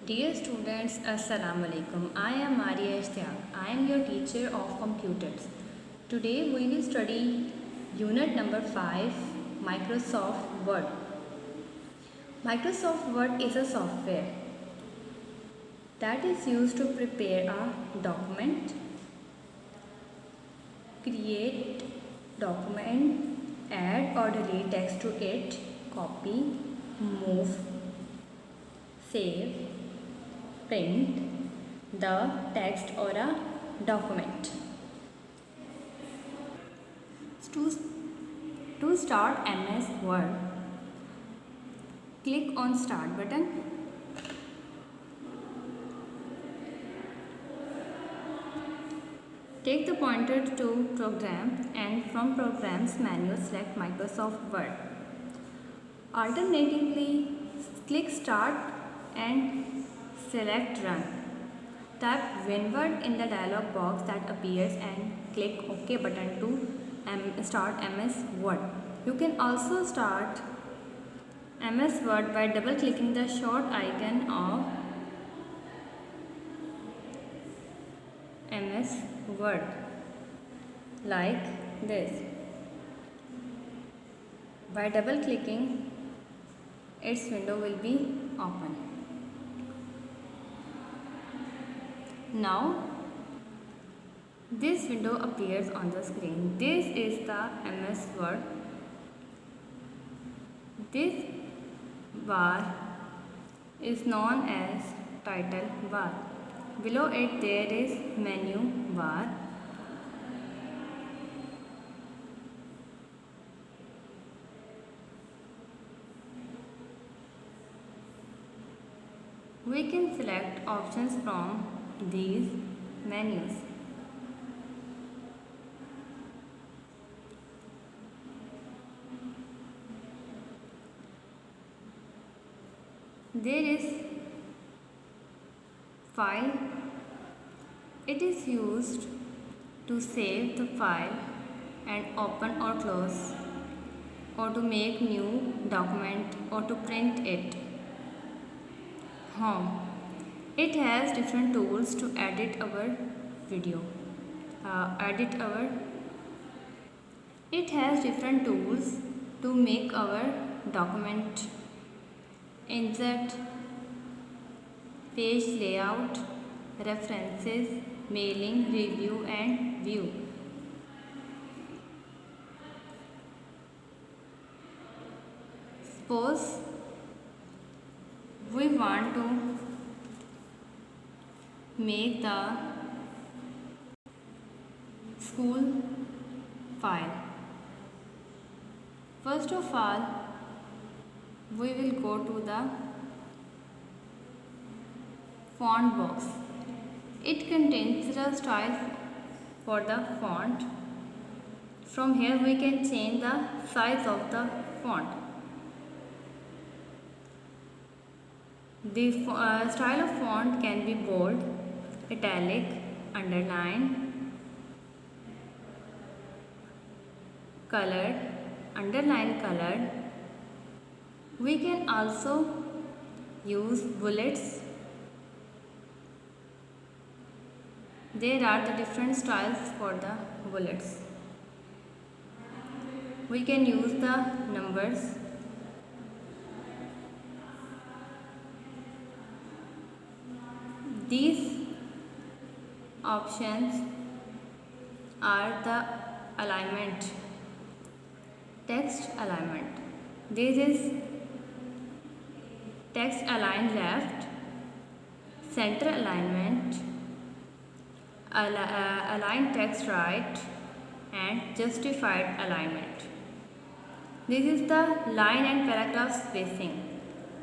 Dear students, Assalamu alaikum. I am Maria Ishtiaq. I am your teacher of computers. Today we will study unit number 5, Microsoft Word. Microsoft Word is a software that is used to prepare a document, create document, add or delete text to it, copy, move, save, print the text or a document. To, to start MS Word, click on Start button. Take the pointer to Program and from Programs menu select Microsoft Word. Alternatively, click Start and select Run. Tap WinWord in the dialog box that appears and click OK button to start MS Word. You can also start MS Word by double clicking the short icon of MS Word like this. By double clicking, its window will be open. Now, this window appears on the screen. This is the MS Word. This bar is known as title bar. Below it there is menu bar. We can select options from these menus. There is file. It is used to save the file and open or close, or to make new document or to print it. Home. It has different tools to edit our video. It has different tools to make our document. Insert, page layout, references, mailing, review and view. Suppose we want to make the school file. First of all, we will go to the font box. It contains the style for the font. From here we can change the size of the font. The style of font can be bold, italic, underline, colored, underline colored. We can also use bullets. There are the different styles for the bullets. We can use the numbers. These options are the alignment, text alignment. This is text align left, center alignment, align text right and justified alignment. This is the line and paragraph spacing.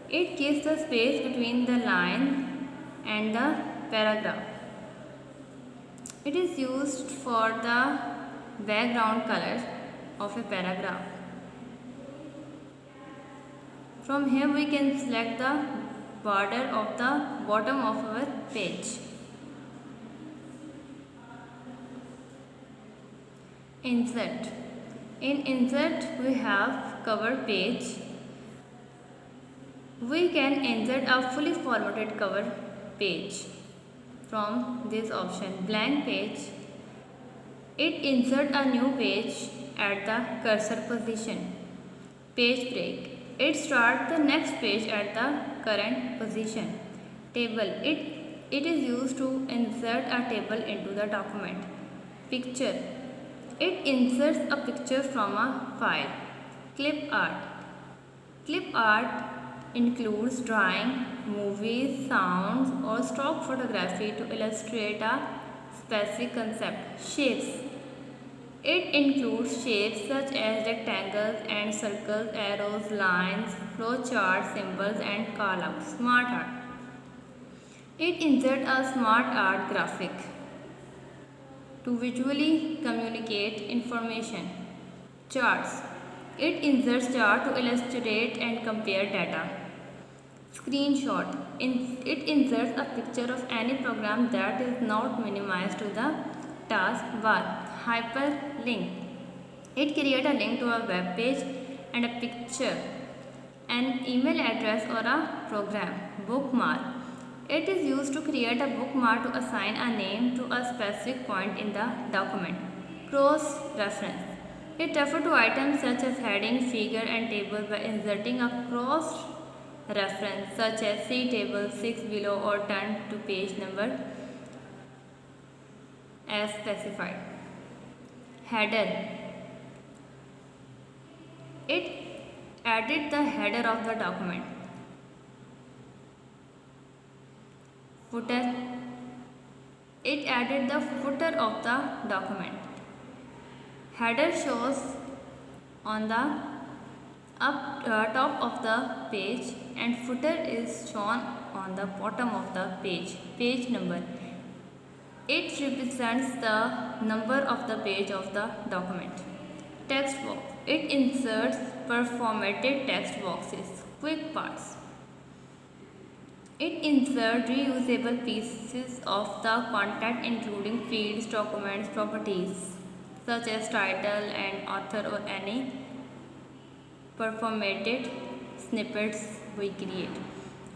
It gives the space between the line and the paragraph. It is used for the background color of a paragraph. From here we can select the border of the bottom of our page. Insert. In insert we have cover page. We can insert a fully formatted cover page from this option, blank page. It insert a new page at the cursor position. Page break. It starts the next page at the current position. Table. It is used to insert a table into the document. Picture. It inserts a picture from a file. Clip art. Clip art includes drawing, movies, sounds, or stock photography to illustrate a specific concept. Shapes. It includes shapes such as rectangles and circles, arrows, lines, flowcharts, symbols, and callouts. Smart art. It inserts a smart art graphic to visually communicate information. Charts. It inserts chart to illustrate and compare data. Screenshot. It inserts a picture of any program that is not minimized to the taskbar. Hyperlink. It creates a link to a web page and a picture, an email address or a program. Bookmark. It is used to create a bookmark to assign a name to a specific point in the document. Cross-reference. It refers to items such as heading, figure and table by inserting a cross-reference such as see table 6 below or turn to page number as specified. Header. It added the header of the document. Footer. It added the footer of the document. Header shows on the top of the page and footer is shown on the bottom of the page. Page number. It represents the number of the page of the document. Text box. It inserts performated text boxes. Quick parts. It inserts reusable pieces of the content including fields, documents, properties such as title and author or any performated snippets we create.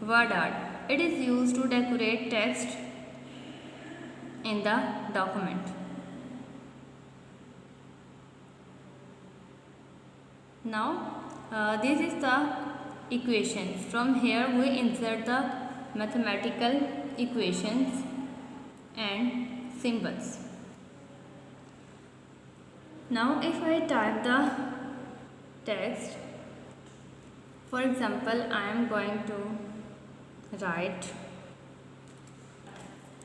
Word art. It is used to decorate text in the document. Now this is the equations. From here we insert the mathematical equations and symbols. Now if I type the text, for example I am going to write,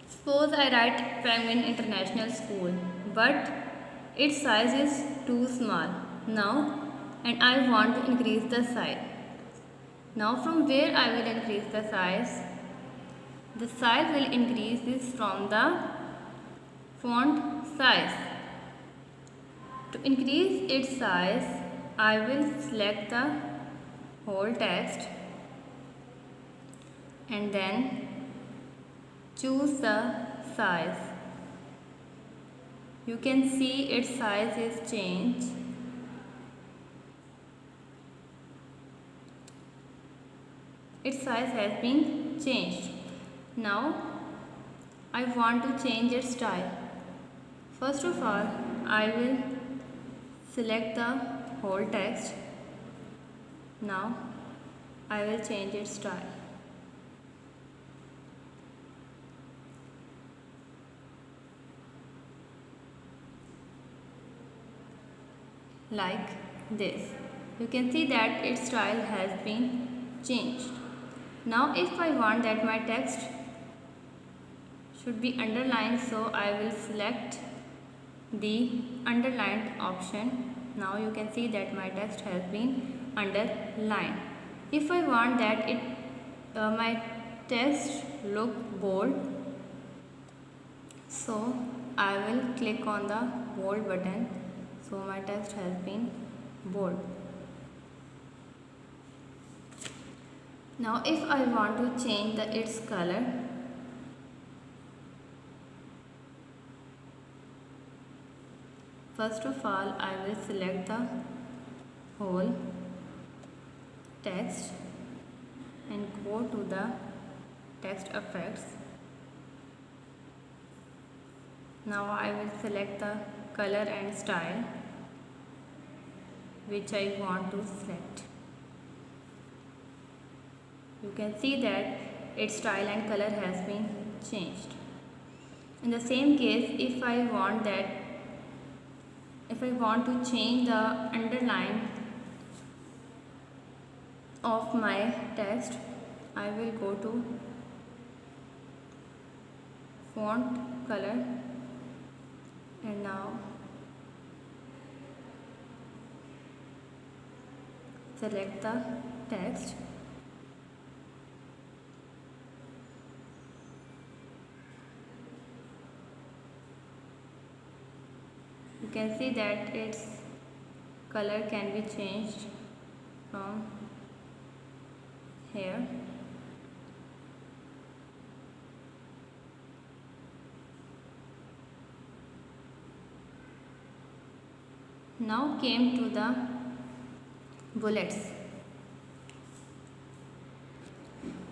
suppose I write Penguin International School, but its size is too small now and I want to increase the size. Now from where I will increase the size? The size will increase this from the font size. To increase its size, I will select the whole text and then choose the size. You can see its size is changed. Its size has been changed. Now I want to change its style. First of all, I will select the whole text. Now I will change its style. Like this. You can see that its style has been changed. Now if I want that my text should be underlined, so I will select the underlined option. Now you can see that my text has been underlined. If I want that my text look bold, so I will click on the bold button, so my text has been bold. Now if I want to change its color, first of all I will select the whole text and go to the text effects. Now I will select the color and style which I want to select. You can see that its style and color has been changed. In the same case, if I want to change the underline of my text, I will go to font color and now select the text. You can see that its color can be changed from here. Now came to the bullets.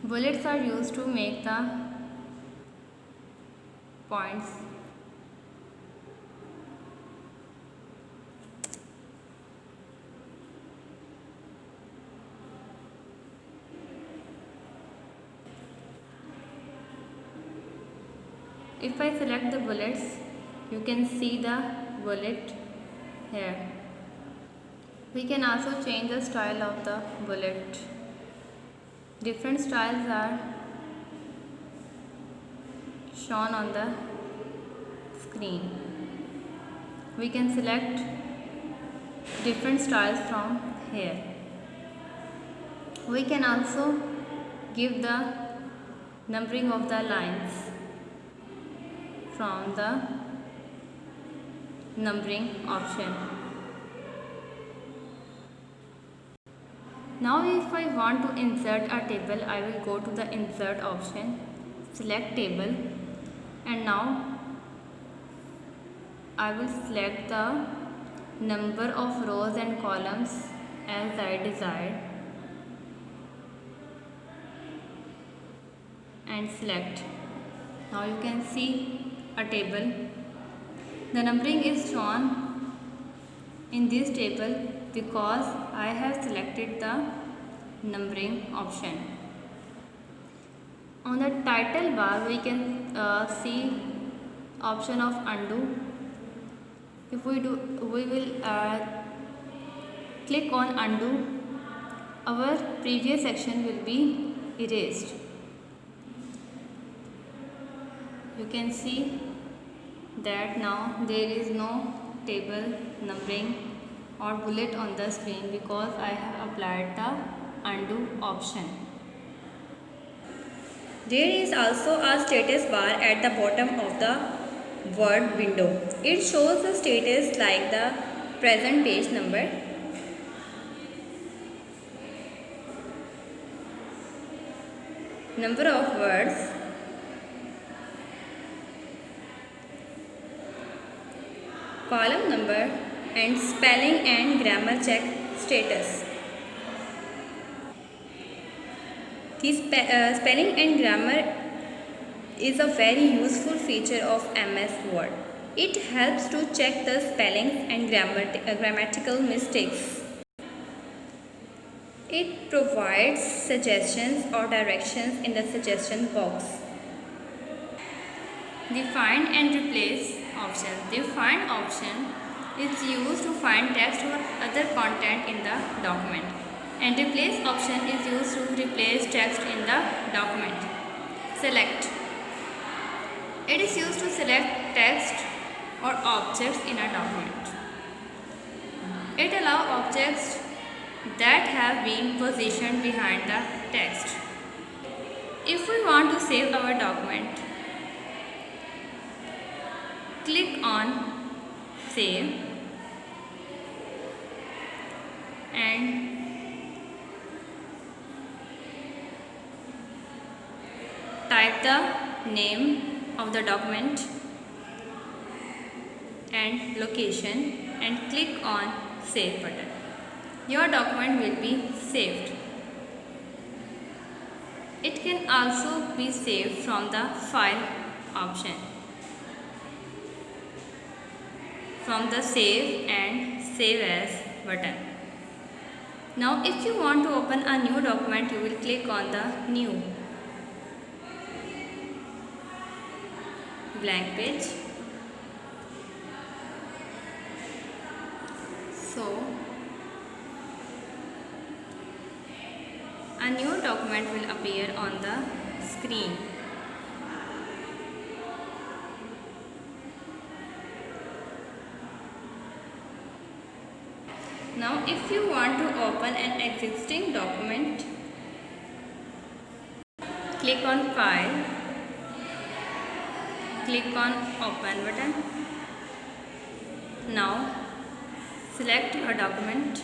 Bullets are used to make the points. If I select the bullets, you can see the bullet here. We can also change the style of the bullet. Different styles are shown on the screen. We can select different styles from here. We can also give the numbering of the lines from the numbering option. Now if I want to insert a table, I will go to the insert option, select table, and now I will select the number of rows and columns as I desired and select. Now you can see a table. The numbering is shown in this table because I have selected the numbering option. On the title bar we can see option of undo. If we will click on undo, our previous section will be erased. You can see that now there is no table, numbering or bullet on the screen because I have applied the undo option. There is also a status bar at the bottom of the Word window. It shows the status like the present page number, number of words, column number, and spelling and grammar check status. This spelling and grammar is a very useful feature of MS Word. It helps to check the spellings and grammatical mistakes. It provides suggestions or directions in the suggestion box. The find and replace option. The find option is used to find text or other content in the document, and replace option is used to replace text in the document. Select. It is used to select text or objects in a document. It allows objects that have been positioned behind the text. If we want to save our document, click on Save and type the name of the document and location and click on Save button. Your document will be saved. can also be saved from the file option, from the save and save as button. Now if you want to open a new document, you will click on the new blank page. So a new document will appear on the screen. Now if you want to open an existing document, click on File, click on Open button. Now select a document.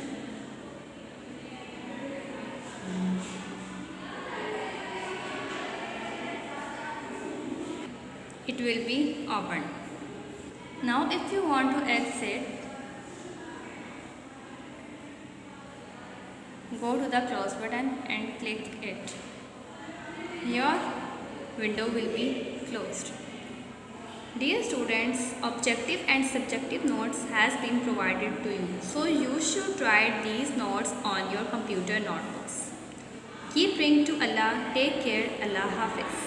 It will be opened. Now if you want to exit, go to the close button and click it. Your window will be closed. Dear students, objective and subjective notes has been provided to you. So you should write these notes on your computer notebooks. Keep praying to Allah. Take care. Allah Hafiz.